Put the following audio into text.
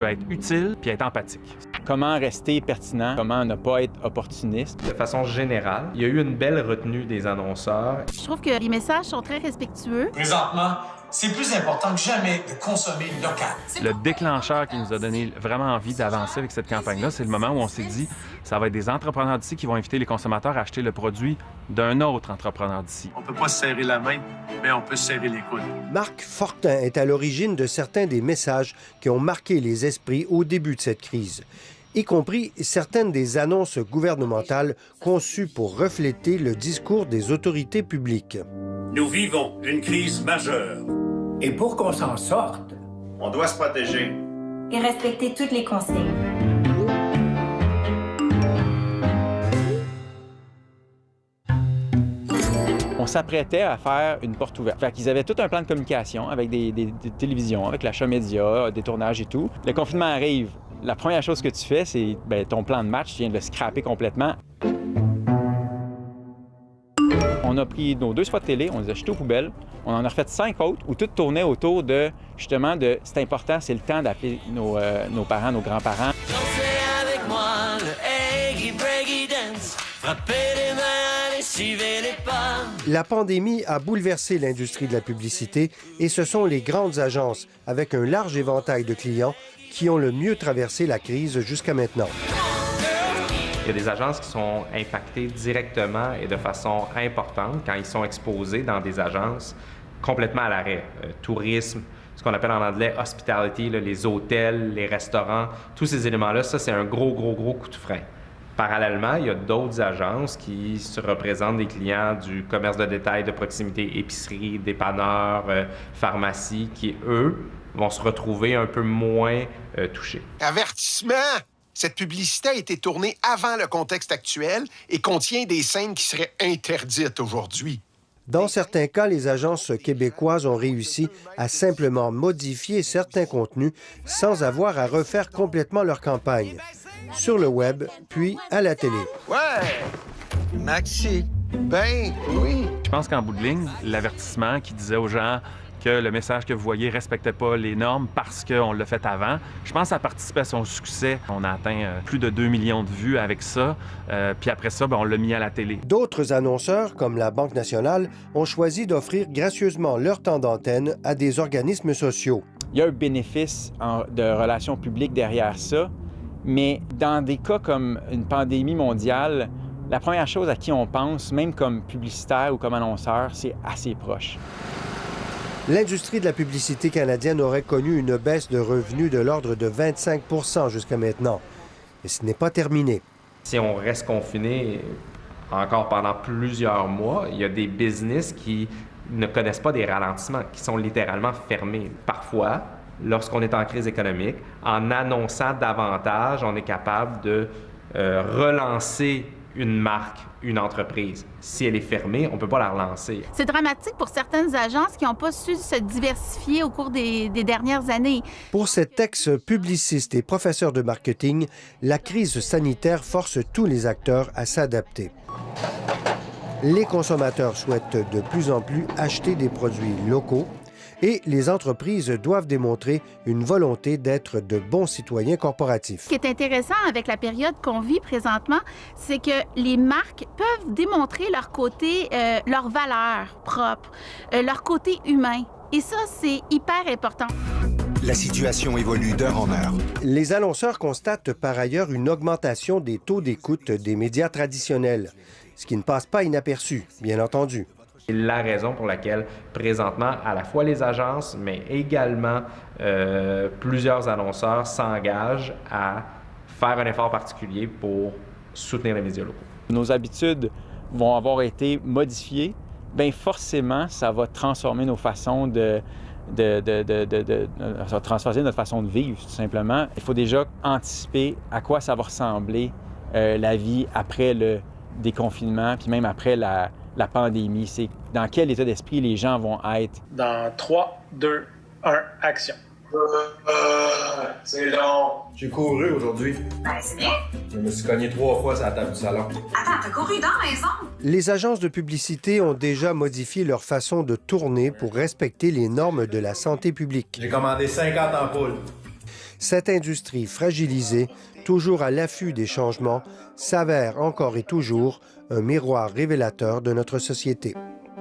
Être utile puis être empathique. Comment rester pertinent, comment ne pas être opportuniste. De façon générale, il y a eu une belle retenue des annonceurs. Je trouve que les messages sont très respectueux. Présentement, c'est plus important que jamais de consommer local. Le déclencheur qui nous a donné vraiment envie d'avancer avec cette campagne-là, c'est le moment où on s'est dit ça va être des entrepreneurs d'ici qui vont inviter les consommateurs à acheter le produit d'un autre entrepreneur d'ici. On peut pas se serrer la main, mais on peut se serrer les coudes. Marc Fortin est à l'origine de certains des messages qui ont marqué les esprits au début de cette crise, y compris certaines des annonces gouvernementales conçues pour refléter le discours des autorités publiques. Nous vivons une crise majeure. Et pour qu'on s'en sorte, on doit se protéger. Et respecter toutes les consignes. On s'apprêtait à faire une porte ouverte. Fait qu'ils avaient tout un plan de communication avec des télévisions, avec l'achat média, des tournages et tout. Le confinement arrive. La première chose que tu fais, c'est ton plan de match, tu viens de le scraper complètement. On a pris nos 2 spots de télé, on les a jetés aux poubelles. On en a refait 5 autres où tout tournait autour de, justement, de c'est important, c'est le temps d'appeler nos parents, nos grands-parents. Dansez avec moi le Eggy Breaky Dance. Frappez les mains, allez, suivez les pas. La pandémie a bouleversé l'industrie de la publicité et ce sont les grandes agences, avec un large éventail de clients, qui ont le mieux traversé la crise jusqu'à maintenant. Il y a des agences qui sont impactées directement et de façon importante quand ils sont exposés dans des agences complètement à l'arrêt. Tourisme, ce qu'on appelle en anglais hospitality, là, les hôtels, les restaurants, tous ces éléments-là, ça, c'est un gros coup de frein. Parallèlement, il y a d'autres agences qui se représentent des clients du commerce de détail, de proximité, épicerie, dépanneurs, pharmacie, qui, eux, vont se retrouver un peu moins touchés. Avertissement! Cette publicité a été tournée avant le contexte actuel et contient des scènes qui seraient interdites aujourd'hui. Dans certains cas, les agences québécoises ont réussi à simplement modifier certains contenus sans avoir à refaire complètement leur campagne, sur le web, puis à la télé. Ouais! Maxi, ben oui! Je pense qu'en bout de ligne, l'avertissement qui disait aux gens que le message que vous voyez ne respectait pas les normes parce qu'on l'a fait avant. Je pense que ça a participé à son succès. On a atteint plus de 2 millions de vues avec ça. Puis après ça, on l'a mis à la télé. D'autres annonceurs, comme la Banque nationale, ont choisi d'offrir gracieusement leur temps d'antenne à des organismes sociaux. Il y a un bénéfice de relations publiques derrière ça, mais dans des cas comme une pandémie mondiale, la première chose à qui on pense, même comme publicitaire ou comme annonceur, c'est assez proche. L'industrie de la publicité canadienne aurait connu une baisse de revenus de l'ordre de 25 % jusqu'à maintenant. Et ce n'est pas terminé. Si on reste confiné encore pendant plusieurs mois, il y a des business qui ne connaissent pas des ralentissements, qui sont littéralement fermés. Parfois, lorsqu'on est en crise économique, en annonçant davantage, on est capable de relancer une marque, une entreprise. Si elle est fermée, on ne peut pas la relancer. C'est dramatique pour certaines agences qui n'ont pas su se diversifier au cours des dernières années. Pour cet ex-publiciste et professeur de marketing, la crise sanitaire force tous les acteurs à s'adapter. Les consommateurs souhaitent de plus en plus acheter des produits locaux et les entreprises doivent démontrer une volonté d'être de bons citoyens corporatifs. Ce qui est intéressant avec la période qu'on vit présentement, c'est que les marques peuvent démontrer leur côté, leur valeur propre, leur côté humain. Et ça, c'est hyper important. La situation évolue d'heure en heure. Les annonceurs constatent par ailleurs une augmentation des taux d'écoute des médias traditionnels, ce qui ne passe pas inaperçu, bien entendu. C'est la raison pour laquelle, présentement, à la fois les agences, mais également plusieurs annonceurs s'engagent à faire un effort particulier pour soutenir les médias locaux. Nos habitudes vont avoir été modifiées. Bien, forcément, ça va transformer nos façons ça va transformer notre façon de vivre, tout simplement. Il faut déjà anticiper à quoi ça va ressembler la vie après le déconfinement, puis même après la pandémie. C'est dans quel état d'esprit les gens vont être. Dans 3, 2, 1, action. C'est long. J'ai couru aujourd'hui. Ben, c'est bien. Je me suis cogné 3 fois sur la table du salon. Attends, t'as couru dans la maison? Les agences de publicité ont déjà modifié leur façon de tourner pour respecter les normes de la santé publique. J'ai commandé 50 ampoules. Cette industrie fragilisée, toujours à l'affût des changements, s'avère encore et toujours un miroir révélateur de notre société.